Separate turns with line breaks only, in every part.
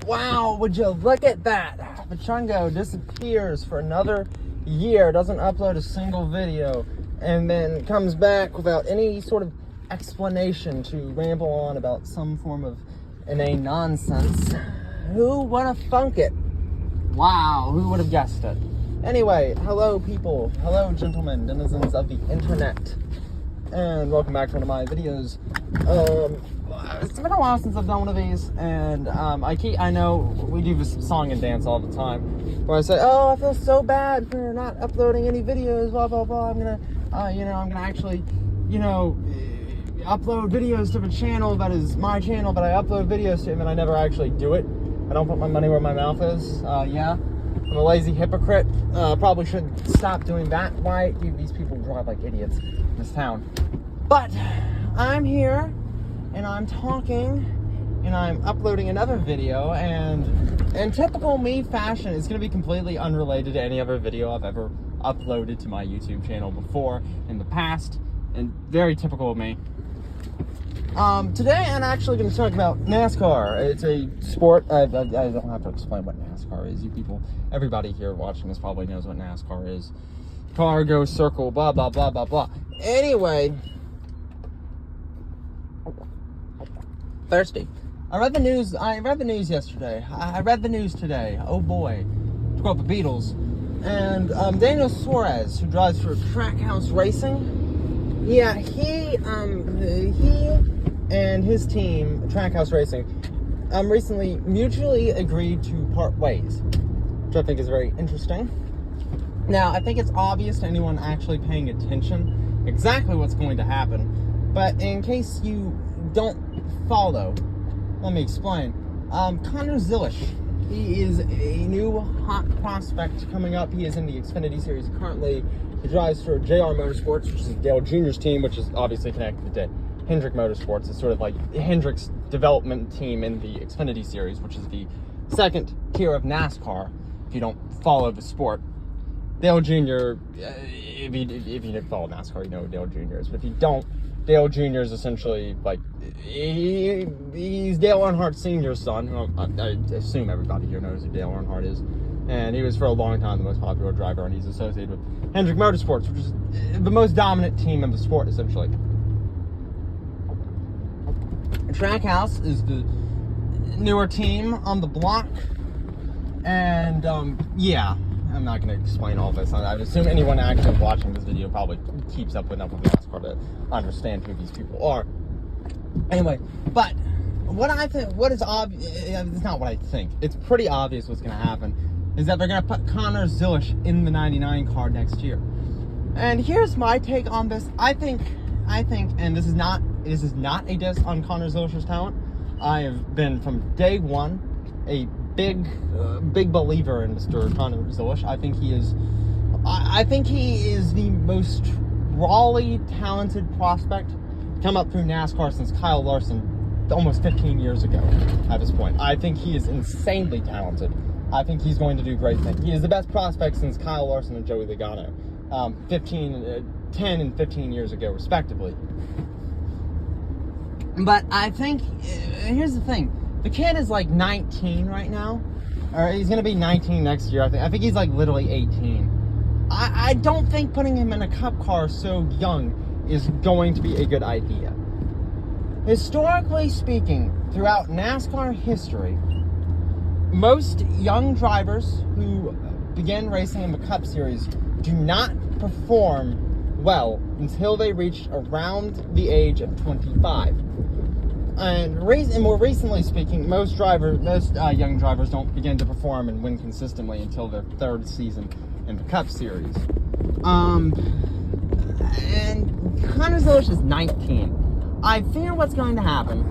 Wow, would you look at that? The chungo disappears for another year, doesn't upload a single video, and then comes back without any sort of explanation to ramble on about some form of inane nonsense. Who would have thunk it? Wow, who would have guessed it? Anyway, hello people, hello gentlemen, denizens of the internet, and welcome back to one of my videos. It's been a while since I've done one of these, and I know we do this song and dance all the time, where I say, oh, I feel so bad for not uploading any videos, blah, blah, blah, I'm gonna actually, upload videos to the channel that is my channel that I upload videos to, and then I never actually do it. I don't put my money where my mouth is. Yeah, I'm a lazy hypocrite. Probably should stop doing that. Why do these people drive like idiots in this town? But I'm here, and I'm talking, and I'm uploading another video, and in typical me fashion, it's going to be completely unrelated to any other video I've ever uploaded to my YouTube channel before in the past, and very typical of me. Today I'm actually going to talk about NASCAR. It's a sport. I don't have to explain what NASCAR is. You people, everybody here watching this probably knows what NASCAR is. Car goes circle, blah, blah, blah, blah, blah. Anyway, thirsty. I read the news yesterday. I read the news today. Oh boy. To quote the Beatles. And Daniel Suarez, who drives for Trackhouse Racing, yeah, he and his team, Trackhouse Racing, recently mutually agreed to part ways, which I think is very interesting. Now, I think it's obvious to anyone actually paying attention exactly what's going to happen, but in case you don't follow, let me explain. Connor Zilisch, he is a new hot prospect coming up. He is in the Xfinity Series currently. He drives for JR Motorsports, which is Dale Jr.'s team, which is obviously connected to Hendrick Motorsports. It's sort of like Hendrick's development team in the Xfinity Series, which is the second tier of NASCAR, if you don't follow the sport. Dale Jr., if you didn't follow NASCAR, you know who Dale Jr. is. But if you don't, Dale Jr. is essentially like, he's Dale Earnhardt Sr.'s son. I assume everybody here knows who Dale Earnhardt is. And he was for a long time the most popular driver, and he's associated with Hendrick Motorsports, which is the most dominant team in the sport, essentially. Trackhouse is the newer team on the block, and yeah, I'm not going to explain all this. I assume anyone actually watching this video probably keeps up with NASCAR to understand who these people are. Anyway, but what is obvious, it's not what I think, it's pretty obvious what's going to happen, is that they're going to put Connor Zilisch in the 99 car next year. And here's my take on this. I think, and this is not a diss on Connor Zilisch's talent. I have been from day one a big believer in Mr. Connor Zilisch. I think he is the most rawly talented prospect to come up through NASCAR since Kyle Larson almost 15 years ago at this point. I think he is insanely talented. I think he's going to do great things. He is the best prospect since Kyle Larson and Joey Logano, 10 and 15 years ago, respectively. But I think, here's the thing. The kid is like 19 right now, or he's going to be 19 next year. I think he's like literally 18. I don't think putting him in a cup car so young is going to be a good idea. Historically speaking, throughout NASCAR history, most young drivers who begin racing in the Cup Series do not perform well until they reach around the age of 25. And more recently speaking, most young drivers don't begin to perform and win consistently until their third season in the Cup Series. And Connor Zilisch is 19. I fear what's going to happen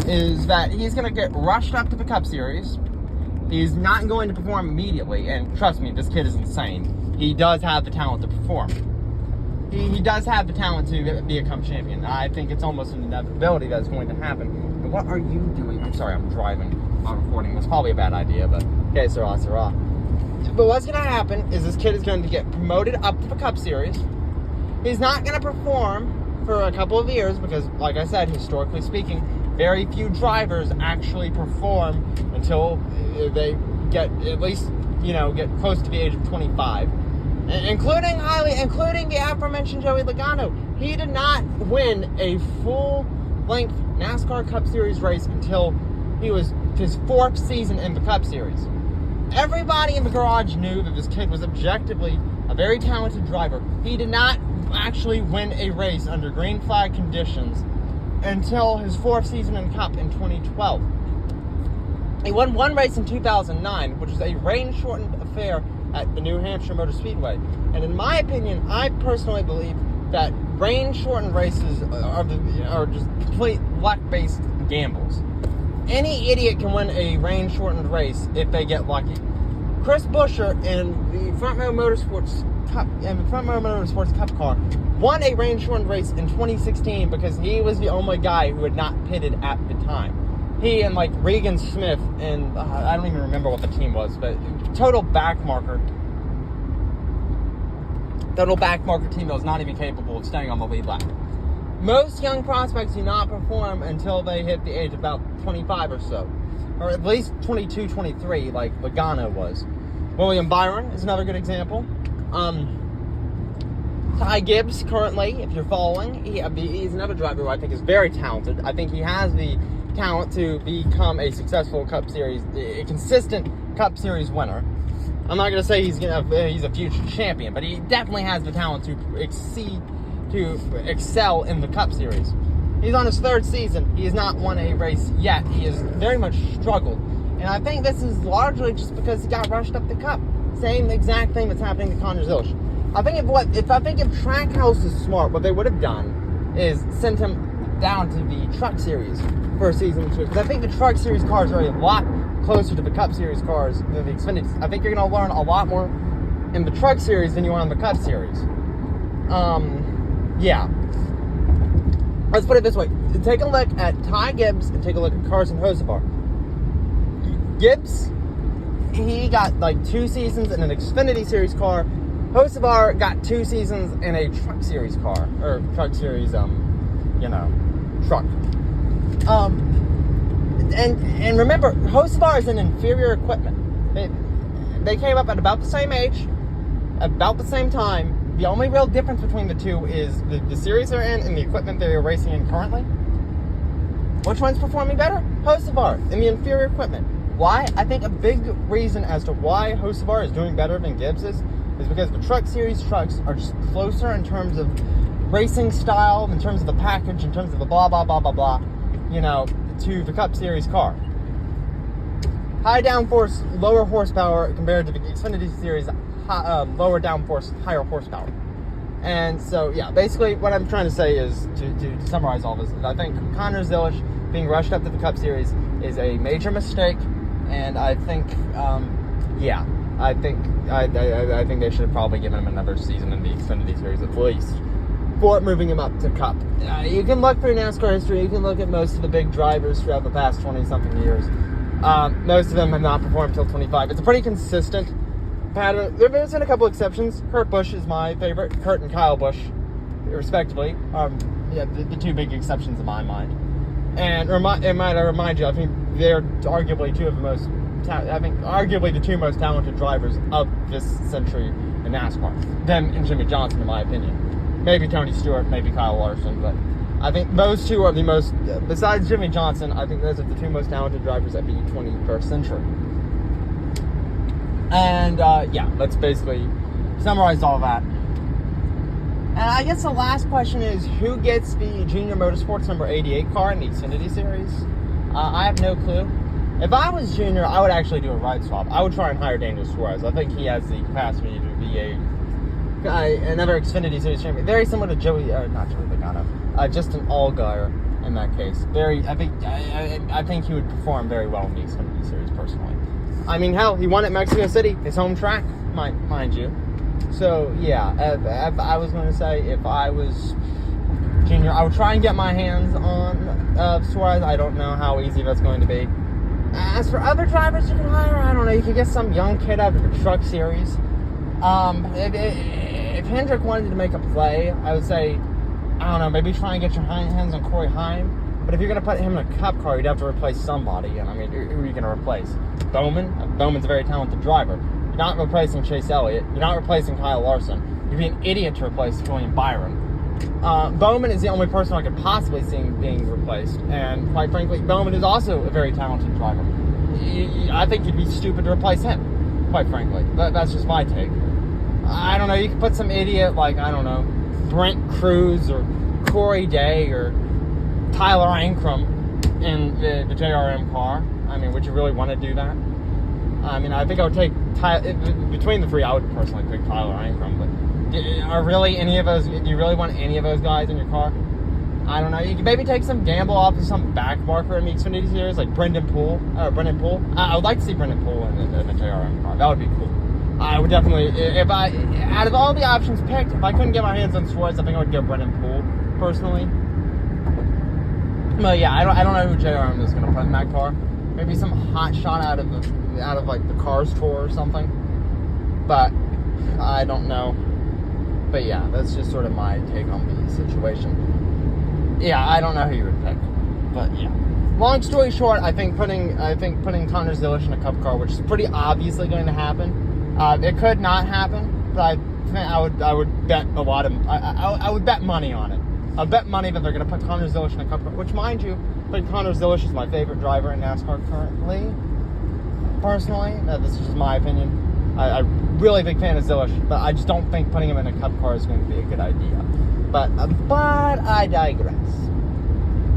is that he's going to get rushed up to the Cup Series. He's not going to perform immediately, and trust me, this kid is insane. He does have the talent to perform. He does have the talent to become champion. I think it's almost an inevitability that it's going to happen. And what are you doing? I'm sorry, I'm driving. I'm recording. It's probably a bad idea, but okay, sirrah. But what's going to happen is this kid is going to get promoted up to the Cup Series. He's not going to perform for a couple of years because, like I said, historically speaking, very few drivers actually perform until they get at least, get close to the age of 25. Including the aforementioned Joey Logano. He did not win a full-length NASCAR Cup Series race until he was his 4th season in the Cup Series. Everybody in the garage knew that this kid was objectively a very talented driver. He did not actually win a race under green flag conditions until his 4th season in Cup in 2012. He won one race in 2009, which was a rain-shortened affair at the New Hampshire Motor Speedway. And in my opinion, I personally believe that rain-shortened races are just complete luck-based gambles. Any idiot can win a rain-shortened race if they get lucky. Chris Buescher in the Front Row Motorsports Cup car won a rain-shortened race in 2016 because he was the only guy who had not pitted at the time. He and Regan Smith and I don't even remember what the team was, but total backmarker team that was not even capable of staying on the lead lap. Most young prospects do not perform until they hit the age of about 25 or so, or at least 22, 23, like Logano was. William Byron is another good example. Ty Gibbs, currently, if you're following, he's another driver who I think is very talented. I think he has the talent to become a successful Cup Series, a consistent Cup Series winner. I'm not going to say he's a future champion, but he definitely has the talent to excel in the Cup Series. He's on his 3rd season. He has not won a race yet. He has very much struggled. And I think this is largely just because he got rushed up the Cup. Same exact thing that's happening to Connor Zilisch. I think if Trackhouse is smart, what they would have done is sent him down to the Truck Series for a season or two. Because I think the Truck Series cars are a lot closer to the Cup Series cars than the Xfinity. I think you're going to learn a lot more in the Truck Series than you are in the Cup Series. Yeah. Let's put it this way. Take a look at Ty Gibbs and take a look at Carson Hocevar. Gibbs, he got 2 seasons in an Xfinity Series car. Hocevar got 2 seasons in a Truck Series car. Or Truck Series, truck. And remember, Hocevar is an inferior equipment. They came up at about the same age, about the same time. The only real difference between the two is the series they're in and the equipment they're racing in currently. Which one's performing better? Hocevar, in the inferior equipment. Why? I think a big reason as to why Hocevar is doing better than Gibbs is because the Truck Series trucks are just closer in terms of racing style, in terms of the package, in terms of the blah, blah, blah, blah, blah, to the Cup Series car. High downforce, lower horsepower compared to the Xfinity Series, lower downforce, higher horsepower. And so, yeah, basically what I'm trying to say is, to summarize all this, is I think Connor Zilisch being rushed up to the Cup Series is a major mistake, and I think, I think they should have probably given him another season in the Xfinity Series at least, for moving him up to Cup. You can look through NASCAR history, you can look at most of the big drivers throughout the past 20-something years. Most of them have not performed until 25. It's a pretty consistent pattern. There's been a couple exceptions. Kurt Busch is my favorite. Kurt and Kyle Busch, respectively, the 2 big exceptions in my mind. And might I remind you, I think they're arguably arguably the 2 most talented drivers of this century in NASCAR. Them and Jimmy Johnson, in my opinion. Maybe Tony Stewart, maybe Kyle Larson, but I think those 2 are the most, besides Jimmy Johnson, I think those are the 2 most talented drivers of the 21st century. And, let's basically summarize all that. And I guess the last question is, who gets the Junior Motorsports number 88 car in the Xfinity Series? I have no clue. If I was Junior, I would actually do a ride swap. I would try and hire Daniel Suarez. I think he has the capacity to be another Xfinity Series champion. Very similar to not Joey Logano. Justin Allgaier in that case. I think he would perform very well in the Xfinity Series personally. I mean, hell, he won at Mexico City, his home track, mind you. So, yeah, if I was going to say, if I was Junior, I would try and get my hands on Suarez. I don't know how easy that's going to be. As for other drivers you can hire, I don't know, you could get some young kid out of the Truck Series. If Hendrick wanted to make a play, I would say, I don't know, maybe try and get your hands on Corey Heim. But if you're going to put him in a cup car, you'd have to replace somebody. And I mean, who are you going to replace? Bowman? Bowman's a very talented driver. You're not replacing Chase Elliott. You're not replacing Kyle Larson. You'd be an idiot to replace William Byron. Bowman is the only person I could possibly see being replaced. And quite frankly, Bowman is also a very talented driver. I think you'd be stupid to replace him, quite frankly. That's just my take. I don't know, you could put some idiot like, I don't know, Brent Cruz or Corey Day or Tyler Ankrum in the JRM car. I mean, would you really want to do that? I mean, I think I would take between the three. I would personally pick Tyler Ankrum, but are really any of those? Do you really want any of those guys in your car? I don't know. You can maybe take some gamble off of some back marker in the Xfinity series, like Brendan Poole. I would like to see Brendan Poole in the JRM car. That would be cool. I would definitely, out of all the options picked, if I couldn't get my hands on Suarez, I think I would go Brendan Poole personally. But yeah, I don't know who JRM is going to put in that car. Maybe some hot shot out of like the Cars tour or something. But I don't know. But yeah, that's just sort of my take on the situation. Yeah, I don't know who you would pick. But yeah. Long story short, I think putting Connor Zilisch in a cup car, which is pretty obviously going to happen. It could not happen, but I would bet a lot of I would bet money on it. I bet money that they're going to put Connor Zilisch in a cup car, which, mind you, I think Connor Zilisch is my favorite driver in NASCAR currently. Personally, this is just my opinion. I'm really big fan of Zilisch, but I just don't think putting him in a cup car is going to be a good idea. But I digress.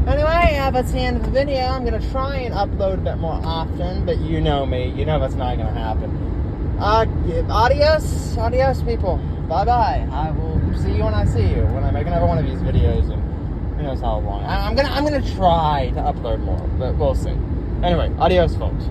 Anyway, that's the end of the video. I'm going to try and upload a bit more often, but you know me. You know that's not going to happen. Adios, people. Bye-bye. I will see you when I see you, when I make another one of these videos, and who knows how long. I'm gonna try to upload more, but we'll see. Anyway, adios, folks.